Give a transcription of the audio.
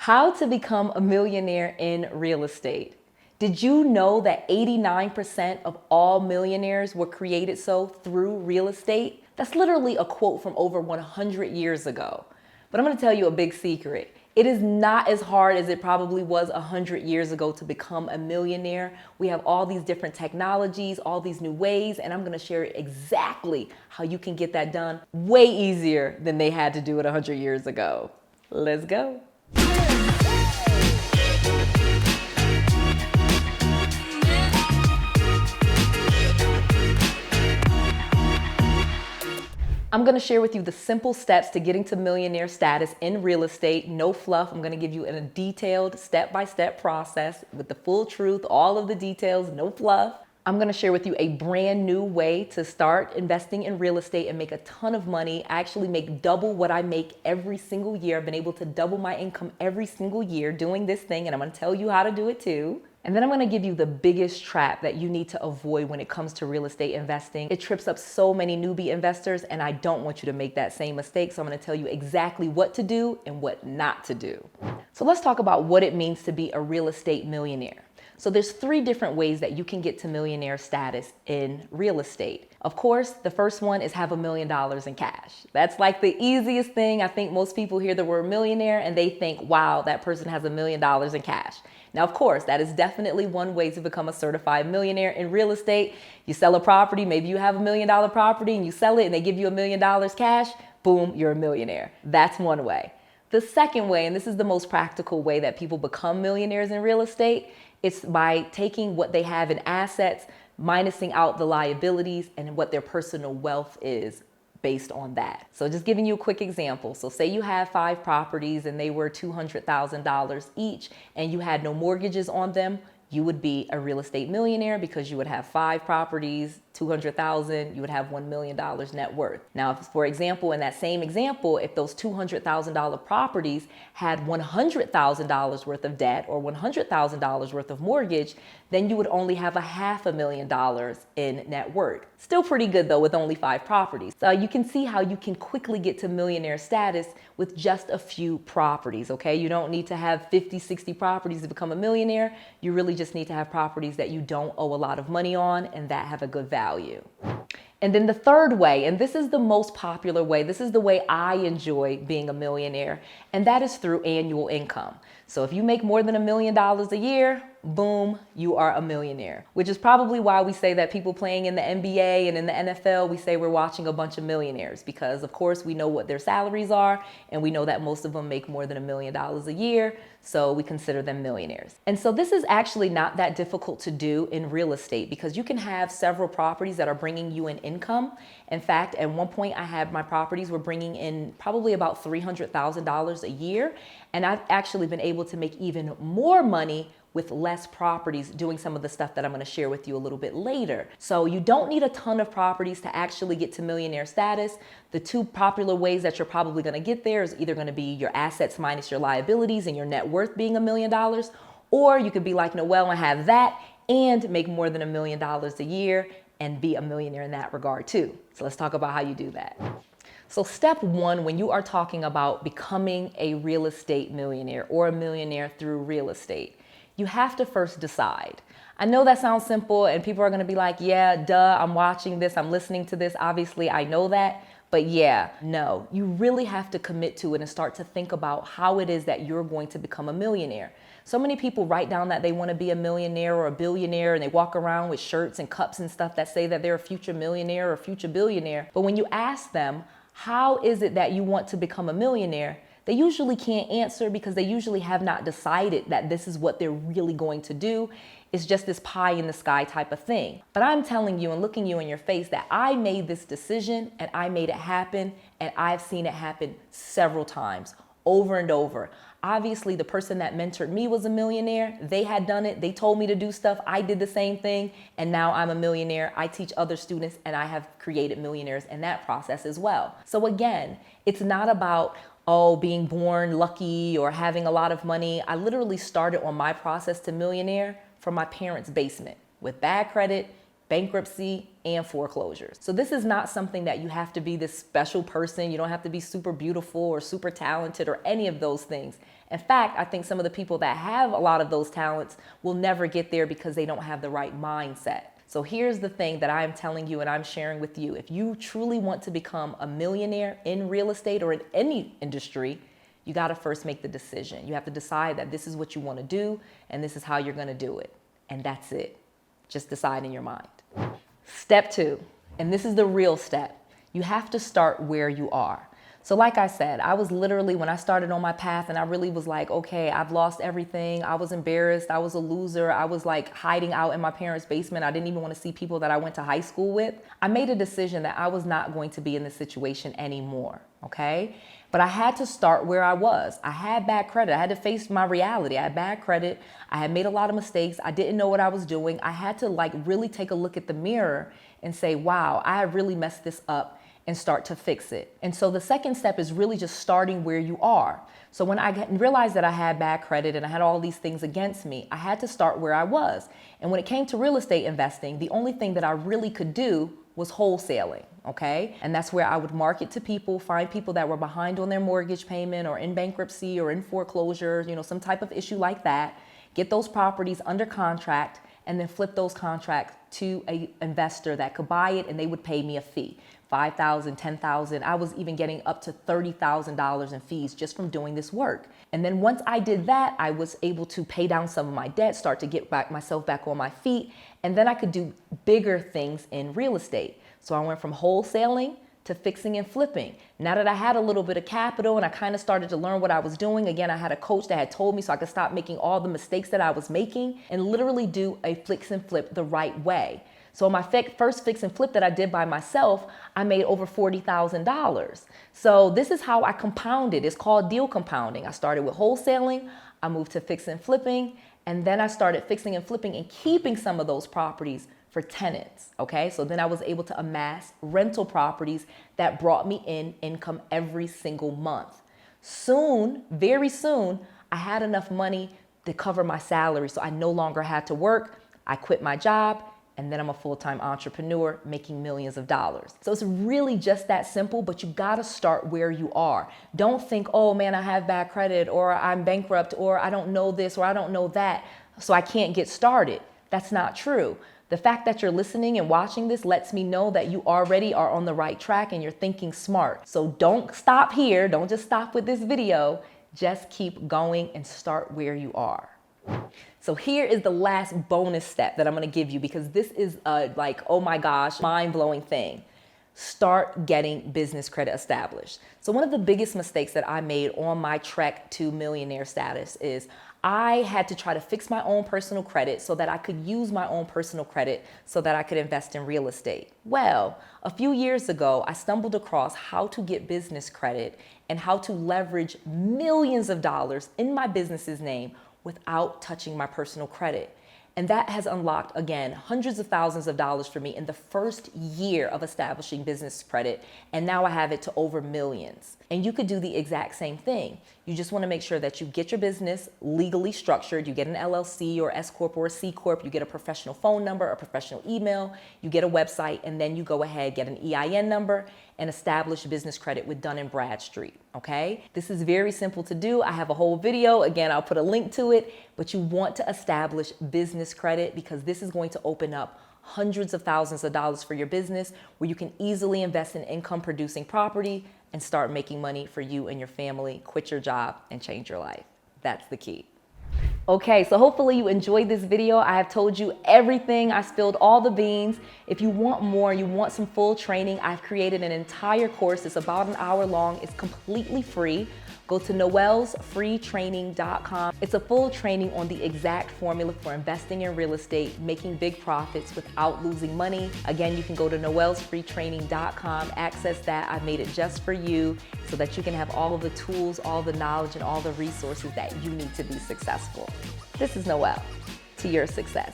How to become a millionaire in real estate. Did you know that 89% of all millionaires were created so through real estate? That's literally a quote from over 100 years ago. But I'm going to tell you a big secret. It is not as hard as it probably was 100 years ago to become a millionaire. We have all these different technologies, all these new ways, and I'm going to share exactly how you can get that done way easier than they had to do it 100 years ago. Let's go. I'm going to share with you the simple steps to getting to millionaire status in real estate. No fluff. I'm going to give you a detailed step-by-step process with the full truth, all of the details, no fluff. I'm going to share with you a brand new way to start investing in real estate and make a ton of money. I actually make double what I make every single year. I've been able to double my income every single year doing this thing, and I'm going to tell you how to do it too. And then I'm going to give you the biggest trap that you need to avoid when it comes to real estate investing. It trips up so many newbie investors, and I don't want you to make that same mistake. So I'm going to tell you exactly what to do and what not to do. So let's talk about what it means to be a real estate millionaire. So there's 3 different ways that you can get to millionaire status in real estate. Of course, the first one is have $1 million in cash. That's like the easiest thing. I think most people hear the word millionaire and they think, wow, that person has $1 million in cash. Now, of course, that is definitely one way to become a certified millionaire in real estate. You sell a property, maybe you have $1 million property and you sell it and they give you $1 million cash, boom, you're a millionaire. That's one way. The second way, and this is the most practical way that people become millionaires in real estate, it's by taking what they have in assets, minusing out the liabilities and what their personal wealth is based on that. So just giving you a quick example. So say you have 5 properties and they were $200,000 each and you had no mortgages on them, you would be a real estate millionaire because you would have 5 properties, $200,000, you would have $1 million net worth. Now, for example, in that same example, if those $200,000 properties had $100,000 worth of debt or $100,000 worth of mortgage, then you would only have $500,000 in net worth. Still pretty good though with only 5 properties. So you can see how you can quickly get to millionaire status with just a few properties, okay? You don't need to have 50, 60 properties to become a millionaire. You really just need to have properties that you don't owe a lot of money on and that have a good value. And then the third way, and this is the most popular way, this is the way I enjoy being a millionaire, and that is through annual income. So if you make more than $1 million a year, boom, you are a millionaire, which is probably why we say that people playing in the NBA and in the NFL, we say we're watching a bunch of millionaires because of course we know what their salaries are and we know that most of them make more than $1 million a year. So we consider them millionaires. And so this is actually not that difficult to do in real estate because you can have several properties that are bringing you an income. In fact, at one point I had my properties were bringing in probably about $300,000 a year. And I've actually been able to make even more money with less properties doing some of the stuff that I'm going to share with you a little bit later. So you don't need a ton of properties to actually get to millionaire status. The 2 popular ways that you're probably going to get there is either going to be your assets minus your liabilities and your net worth being $1 million, or you could be like Noelle and have that and make more than $1 million a year and be a millionaire in that regard too. So let's talk about how you do that. So step 1, when you are talking about becoming a real estate millionaire or a millionaire through real estate, you have to first decide. I know that sounds simple and people are going to be like, yeah, duh, I'm watching this, I'm listening to this. Obviously, I know that. But yeah, no, you really have to commit to it and start to think about how it is that you're going to become a millionaire. So many people write down that they want to be a millionaire or a billionaire and they walk around with shirts and cups and stuff that say that they're a future millionaire or a future billionaire. But when you ask them, how is it that you want to become a millionaire? They usually can't answer because they usually have not decided that this is what they're really going to do. It's just this pie in the sky type of thing. But I'm telling you and looking you in your face that I made this decision and I made it happen and I've seen it happen several times, over and over. Obviously, the person that mentored me was a millionaire. They had done it. They told me to do stuff. I did the same thing. And now I'm a millionaire. I teach other students and I have created millionaires in that process as well. So again, it's not about being born lucky or having a lot of money. I literally started on my process to millionaire from my parents' basement with bad credit, bankruptcy, and foreclosures. So this is not something that you have to be this special person. You don't have to be super beautiful or super talented or any of those things. In fact, I think some of the people that have a lot of those talents will never get there because they don't have the right mindset. So here's the thing that I'm telling you and I'm sharing with you. If you truly want to become a millionaire in real estate or in any industry, you got to first make the decision. You have to decide that this is what you want to do and this is how you're going to do it. And that's it. Just decide in your mind. Step 2, and this is the real step. You have to start where you are. So like I said, I was literally, when I started on my path and I really was like, okay, I've lost everything. I was embarrassed. I was a loser. I was like hiding out in my parents' basement. I didn't even want to see people that I went to high school with. I made a decision that I was not going to be in this situation anymore, okay? But I had to start where I was. I had bad credit. I had to face my reality. I had bad credit. I had made a lot of mistakes. I didn't know what I was doing. I had to like really take a look at the mirror and say, wow, I have really messed this up, and start to fix it. And so the second step is really just starting where you are. So when I realized that I had bad credit and I had all these things against me, I had to start where I was. And when it came to real estate investing, the only thing that I really could do was wholesaling, okay? And that's where I would market to people, find people that were behind on their mortgage payment or in bankruptcy or in foreclosure, you know, some type of issue like that, get those properties under contract, and then flip those contracts to an investor that could buy it and they would pay me a fee. $5,000, $10,000. I was even getting up to $30,000 in fees just from doing this work. And then once I did that, I was able to pay down some of my debt, start to get myself back on my feet, and then I could do bigger things in real estate. So I went from wholesaling to fixing and flipping. Now that I had a little bit of capital and I kind of started to learn what I was doing, again, I had a coach that had told me so I could stop making all the mistakes that I was making and literally do a fix and flip the right way. So my first fix and flip that I did by myself, I made over $40,000. So this is how I compounded. It's called deal compounding. I started with wholesaling, I moved to fix and flipping, and then I started fixing and flipping and keeping some of those properties for tenants, okay? So then I was able to amass rental properties that brought me in income every single month. Soon, very soon, I had enough money to cover my salary, so I no longer had to work. I quit my job, and then I'm a full-time entrepreneur making millions of dollars. So it's really just that simple, but you gotta start where you are. Don't think, oh man, I have bad credit, or I'm bankrupt, or I don't know this, or I don't know that, so I can't get started. That's not true. The fact that you're listening and watching this lets me know that you already are on the right track and you're thinking smart. So don't stop here. Don't just stop with this video. Just keep going and start where you are. So here is the last bonus step that I'm going to give you, because this is like, oh my gosh, mind-blowing thing. Start getting business credit established. So one of the biggest mistakes that I made on my trek to millionaire status is I had to try to fix my own personal credit so that I could use my own personal credit so that I could invest in real estate. Well, a few years ago, I stumbled across how to get business credit and how to leverage millions of dollars in my business's name without touching my personal credit. And that has unlocked, again, hundreds of thousands of dollars for me in the first year of establishing business credit. And now I have it to over millions. And you could do the exact same thing. You just want to make sure that you get your business legally structured. You get an LLC or S Corp or a C Corp. You get a professional phone number, a professional email. You get a website, and then you go ahead, get an EIN number, and establish business credit with Dun & Bradstreet, okay? This is very simple to do. I have a whole video. Again, I'll put a link to it, but you want to establish business credit because this is going to open up hundreds of thousands of dollars for your business where you can easily invest in income producing property and start making money for you and your family, quit your job, and change your life. That's the key. Okay, so hopefully you enjoyed this video. I have told you everything. I spilled all the beans. If you want more, you want some full training, I've created an entire course. It's about an hour long. It's completely free. Go to 𝗏𝗏𝗡𝗏𝗏𝗡.com. It's a full training on the exact formula for investing in real estate, making big profits without losing money. Again, you can go to 𝗏𝗏𝗡𝗏𝗏𝗡.com, access that. I've made it just for you so that you can have all of the tools, all the knowledge, and all the resources that you need to be successful. This is Noelle, to your success.